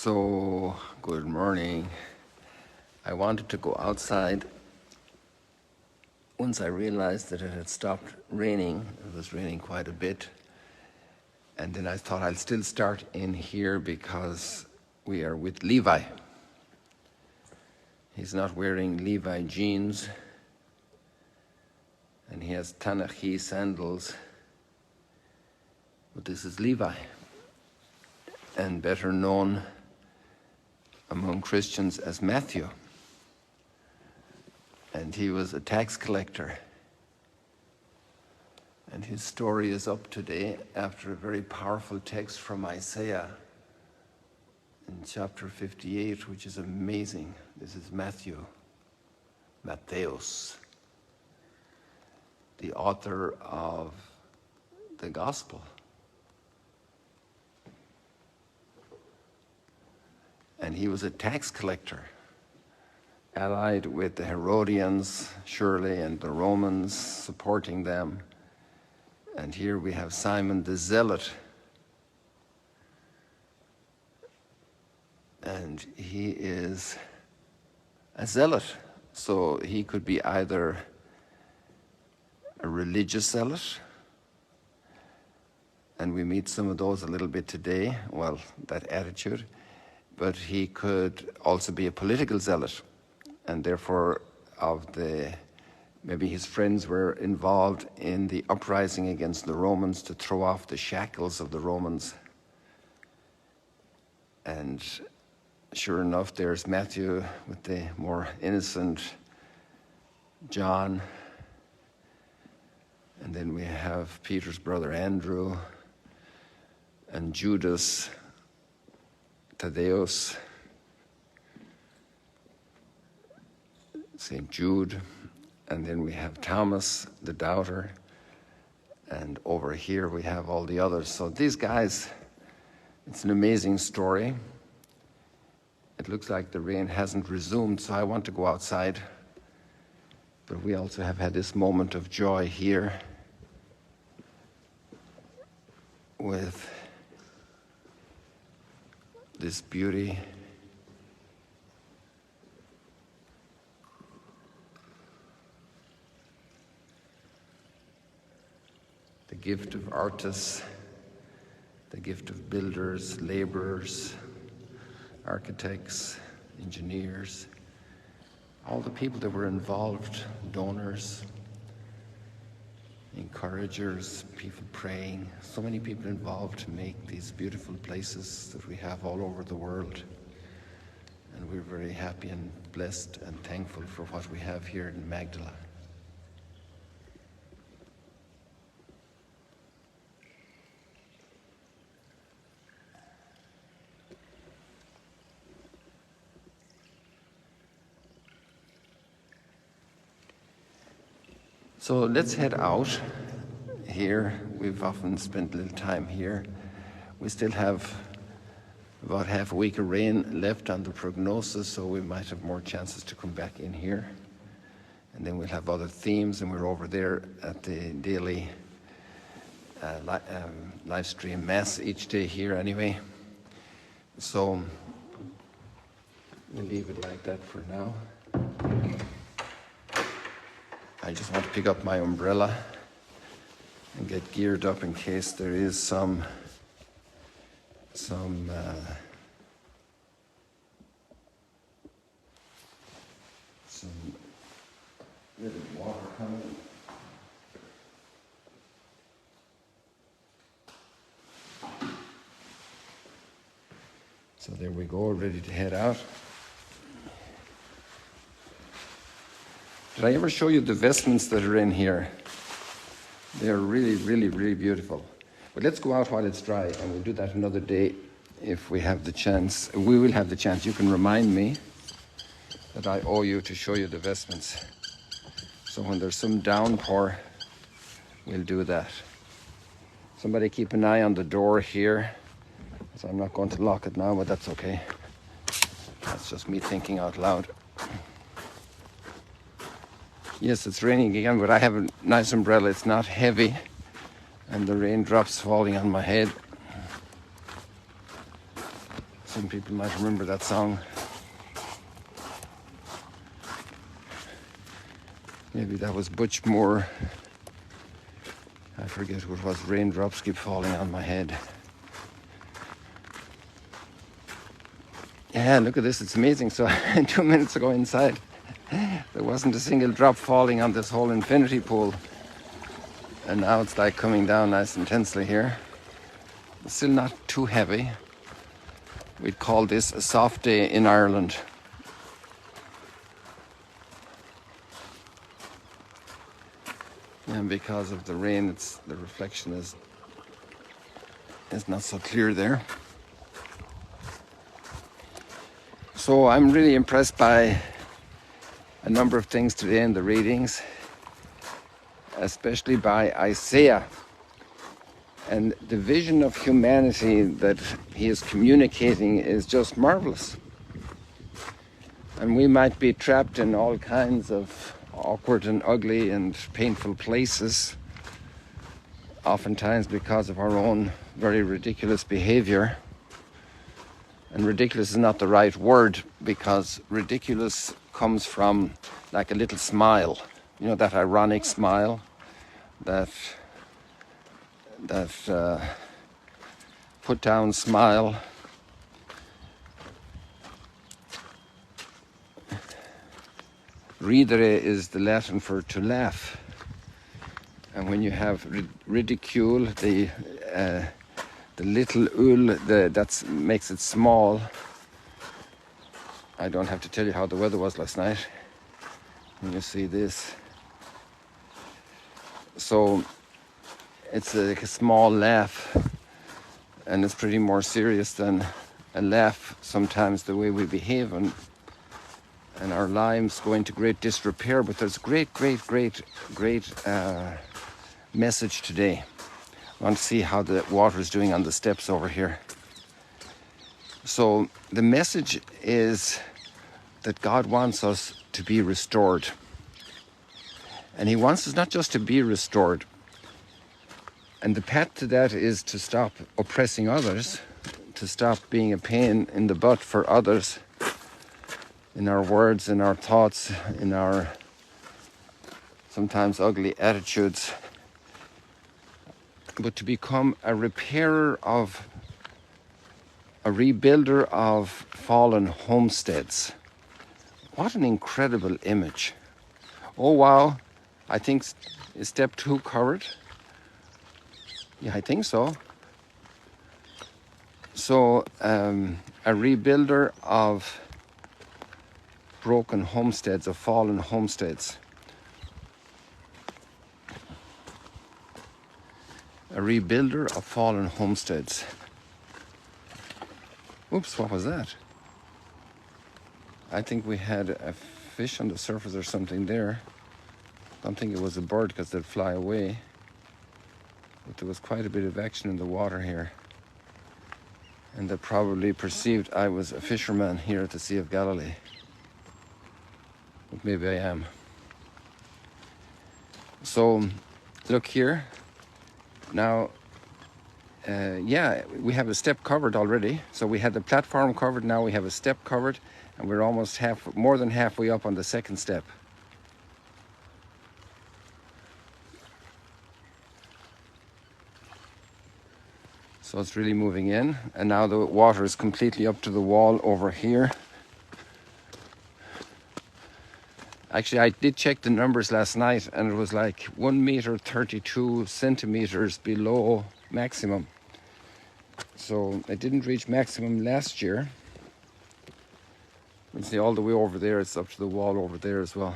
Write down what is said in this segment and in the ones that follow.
So, good morning. I wanted to go outside. Once I realized that it had stopped raining, it was raining quite a bit. And then I thought I'll still start in here because we are with Levi. He's not wearing Levi jeans, and he has Tanachi sandals. But this is Levi, and better known among Christians as Matthew. And he was a tax collector. And his story is up today after a very powerful text from Isaiah in chapter 58, which is amazing. This is Mattheus, the author of the gospel. And he was a tax collector, allied with the Herodians, surely, and the Romans supporting them. And here we have Simon the Zealot. And he is a zealot. So he could be either a religious zealot, and we meet some of those a little bit today, well, that attitude, but he could also be a political zealot, and therefore maybe his friends were involved in the uprising against the Romans to throw off the shackles of the Romans. And sure enough, there's Matthew with the more innocent John. And then we have Peter's brother Andrew and Judas, Thaddeus, St. Jude. And then we have Thomas, the doubter. And over here we have all the others. So these guys, it's an amazing story. It looks like the rain hasn't resumed, so I want to go outside. But we also have had this moment of joy here with this beauty. The gift of artists, the gift of builders, laborers, architects, engineers, all the people that were involved, donors, encouragers, people praying, so many people involved to make these beautiful places that we have all over the world. And we're very happy and blessed and thankful for what we have here in Magdala. So let's head out here. We've often spent a little time here. We still have about half a week of rain left on the prognosis, so we might have more chances to come back in here. And then we'll have other themes, and we're over there at the daily live stream mass each day here anyway. So we'll leave it like that for now. I just want to pick up my umbrella and get geared up in case there is some little water coming. So there we go, ready to head out. Did I ever show you the vestments that are in here? They're really, really, really beautiful. But let's go out while it's dry, and we'll do that another day if we have the chance. We will have the chance. You can remind me that I owe you to show you the vestments. So when there's some downpour, we'll do that. Somebody keep an eye on the door here. So I'm not going to lock it now, but that's okay. That's just me thinking out loud. Yes, it's raining again, but I have a nice umbrella. It's not heavy, and the raindrops falling on my head. Some people might remember that song. Maybe that was Butch Moore. I forget what it was. Raindrops keep falling on my head. Yeah, look at this. It's amazing. So 2 minutes ago inside, there wasn't a single drop falling on this whole infinity pool. And now it's like coming down nice intensely here. It's still not too heavy. We'd call this a soft day in Ireland. And because of the rain, the reflection is not so clear there. So I'm really impressed by a number of things today in the readings, especially by Isaiah and the vision of humanity that he is communicating is just marvelous. And we might be trapped in all kinds of awkward and ugly and painful places, oftentimes because of our own very ridiculous behavior. And ridiculous is not the right word, because ridiculous comes from like a little smile, you know, that ironic smile, that put down smile. Ridere is the Latin for to laugh. And when you have ridicule, the little ul, that makes it small. I don't have to tell you how the weather was last night. When you see this. So it's like a small laugh, and it's pretty more serious than a laugh sometimes, the way we behave, and our lives go into great disrepair. But there's great message today. I want to see how the water is doing on the steps over here. So the message is that God wants us to be restored. And he wants us not just to be restored. And the path to that is to stop oppressing others, to stop being a pain in the butt for others, in our words, in our thoughts, in our sometimes ugly attitudes, but to become a repairer of, a rebuilder of fallen homesteads. What an incredible image. Oh wow, I think is step 2 covered? Yeah, I think so. So a rebuilder of broken homesteads, of fallen homesteads. A rebuilder of fallen homesteads. Oops, what was that? I think we had a fish on the surface or something there. I don't think it was a bird because they'd fly away. But there was quite a bit of action in the water here. And they probably perceived I was a fisherman here at the Sea of Galilee. But maybe I am. So, look here. Now, yeah, we have a step covered already. So we had the platform covered, now we have a step covered, and we're almost more than halfway up on the second step. So it's really moving in, and now the water is completely up to the wall over here. Actually, I did check the numbers last night, and it was like 1 meter 32 centimeters below maximum. So it didn't reach maximum last year. You can see all the way over there, it's up to the wall over there as well.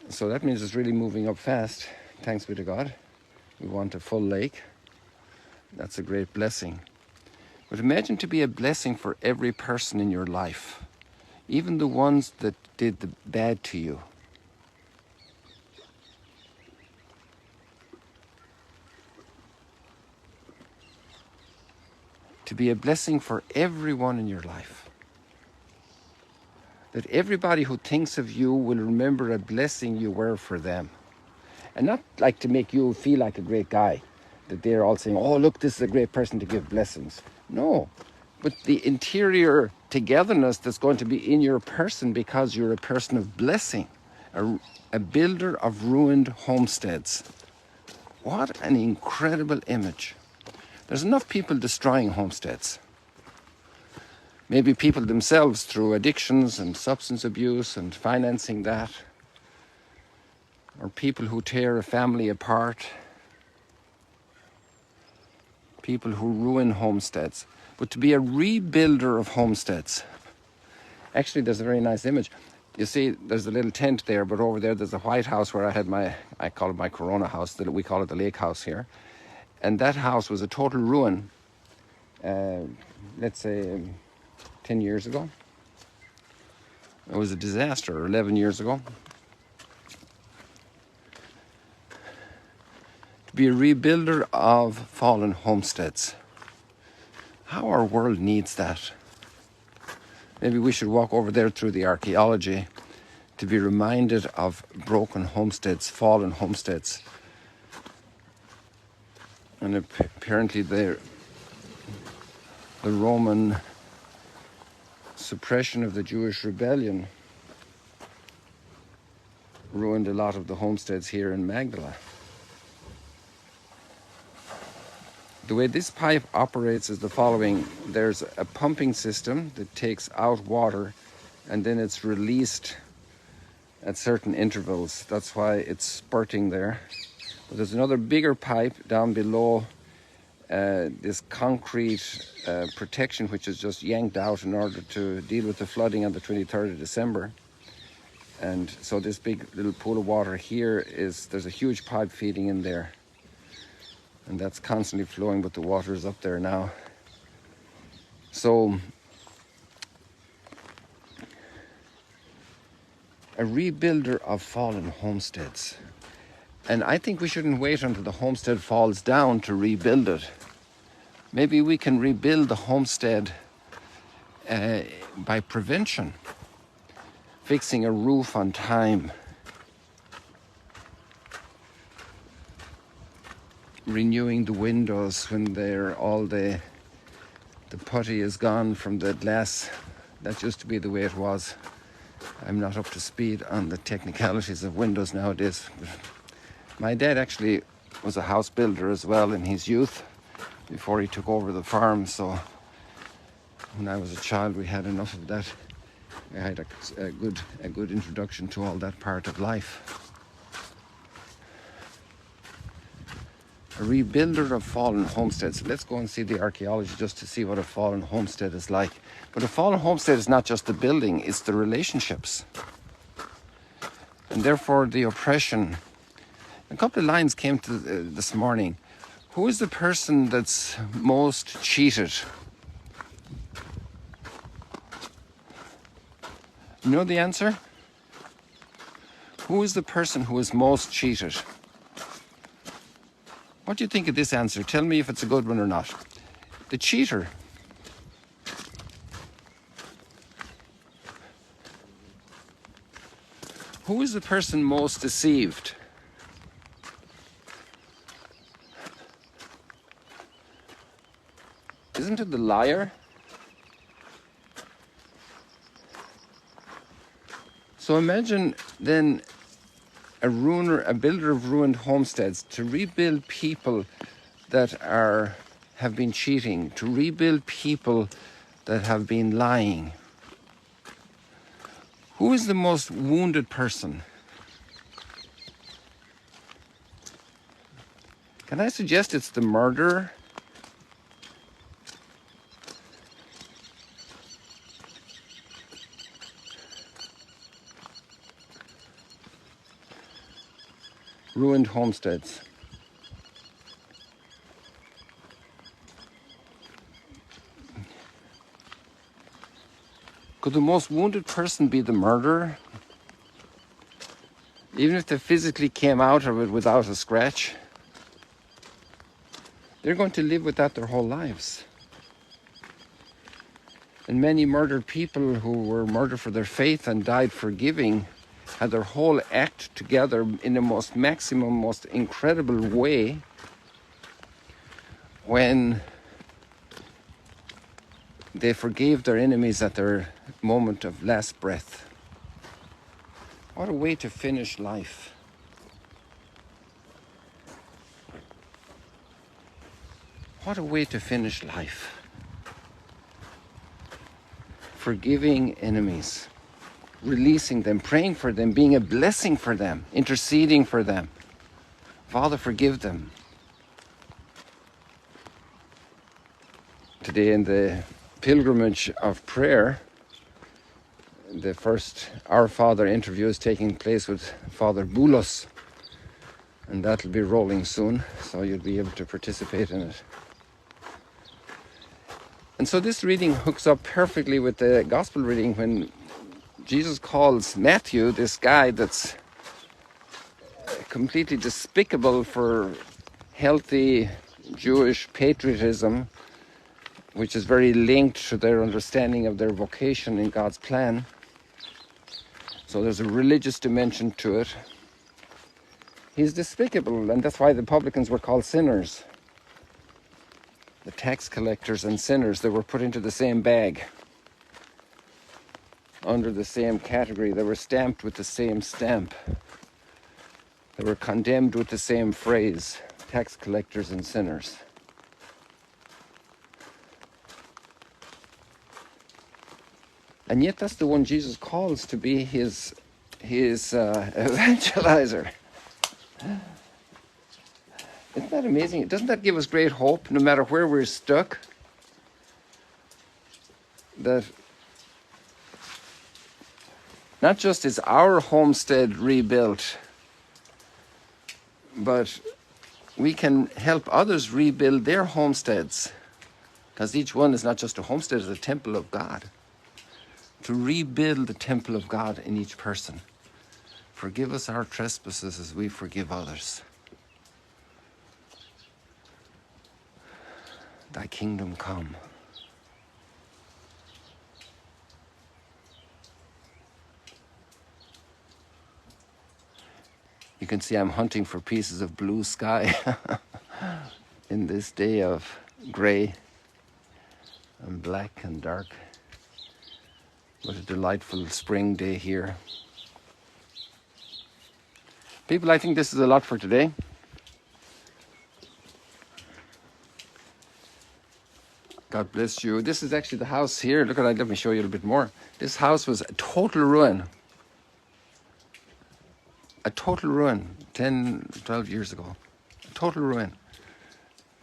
So that means it's really moving up fast. Thanks be to God. We want a full lake. That's a great blessing. But imagine to be a blessing for every person in your life, even the ones that did the bad to you. To be a blessing for everyone in your life. That everybody who thinks of you will remember a blessing you were for them. And not like to make you feel like a great guy, that they're all saying, oh, look, this is a great person to give blessings. No, but the interior togetherness that's going to be in your person because you're a person of blessing, a builder of ruined homesteads. What an incredible image. There's enough people destroying homesteads. Maybe people themselves through addictions and substance abuse and financing that, or people who tear a family apart, people who ruin homesteads. But to be a rebuilder of homesteads, actually there's a very nice image. You see, there's a little tent there, but over there there's a white house where I had I call it my Corona house, we call it the lake house here. And that house was a total ruin, let's say 10 years ago. It was a disaster, 11 years ago. To be a rebuilder of fallen homesteads. How our world needs that. Maybe we should walk over there through the archaeology to be reminded of broken homesteads, fallen homesteads. And apparently the Roman suppression of the Jewish rebellion ruined a lot of the homesteads here in Magdala. The way this pipe operates is the following. There's a pumping system that takes out water and then it's released at certain intervals. That's why it's spurting there. But there's another bigger pipe down below this concrete protection which is just yanked out in order to deal with the flooding on the 23rd of December. And so this big little pool of water here there's a huge pipe feeding in there. And that's constantly flowing, but the water is up there now. So, a rebuilder of fallen homesteads. And I think we shouldn't wait until the homestead falls down to rebuild it. Maybe we can rebuild the homestead by prevention. Fixing a roof on time. Renewing the windows when all the putty is gone from the glass. That used to be the way it was. I'm not up to speed on the technicalities of windows nowadays. My dad actually was a house builder as well in his youth before he took over the farm. So when I was a child, we had enough of that. I had a good introduction to all that part of life. A rebuilder of fallen homesteads. Let's go and see the archaeology just to see what a fallen homestead is like. But a fallen homestead is not just the building, it's the relationships. And therefore the oppression. A couple of lines came to this morning. Who is the person that's most cheated? You know the answer? Who is the person who is most cheated? What do you think of this answer? Tell me if it's a good one or not. The cheater. Who is the person most deceived? Isn't it the liar? So imagine then a builder of ruined homesteads, to rebuild people that have been cheating, to rebuild people that have been lying. Who is the most wounded person? Can I suggest it's the murderer? Ruined homesteads. Could the most wounded person be the murderer? Even if they physically came out of it without a scratch, they're going to live with that their whole lives. And many murdered people who were murdered for their faith and died for giving had their whole act together in the most maximum, most incredible way when they forgave their enemies at their moment of last breath. What a way to finish life. What a way to finish life. Forgiving enemies, releasing them, praying for them, being a blessing for them, interceding for them. Father, forgive them. Today in the pilgrimage of prayer, the first Our Father interview is taking place with Father Boulos, and that'll be rolling soon, so you'll be able to participate in it. And so this reading hooks up perfectly with the gospel reading when Jesus calls Matthew, this guy that's completely despicable for healthy Jewish patriotism, which is very linked to their understanding of their vocation in God's plan. So there's a religious dimension to it. He's despicable, and that's why the publicans were called sinners. The tax collectors and sinners, they were put into the same bag, under the same category. They were stamped with the same stamp. They were condemned with the same phrase, tax collectors and sinners. And yet that's the one Jesus calls to be his evangelizer. Isn't that amazing? Doesn't that give us great hope, no matter where we're stuck? That not just is our homestead rebuilt, but we can help others rebuild their homesteads. Because each one is not just a homestead, it's a temple of God. To rebuild the temple of God in each person. Forgive us our trespasses as we forgive others. Thy kingdom come. You can see I'm hunting for pieces of blue sky in this day of gray and black and dark. What a delightful spring day here. People, I think this is a lot for today. God bless you. This is actually the house here. Look at that. Let me show you a little bit more. This house was a total ruin. A total ruin 10, 12 years ago. A total ruin.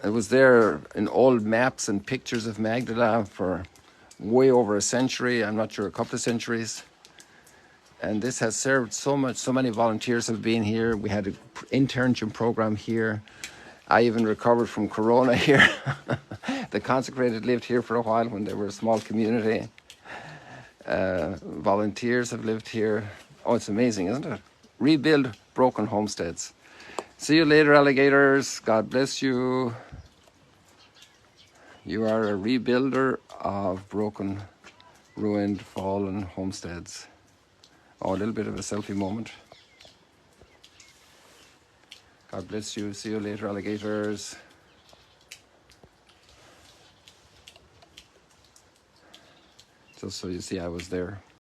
It was there in old maps and pictures of Magdala for way over a century. I'm not sure, a couple of centuries. And this has served so much. So many volunteers have been here. We had an internship program here. I even recovered from Corona here. The consecrated lived here for a while when they were a small community. Volunteers have lived here. Oh, it's amazing, isn't it? Rebuild broken homesteads. See you later, alligators. God bless you. You are a rebuilder of broken, ruined, fallen homesteads. Oh, a little bit of a selfie moment. God bless you. See you later, alligators. Just so you see I was there.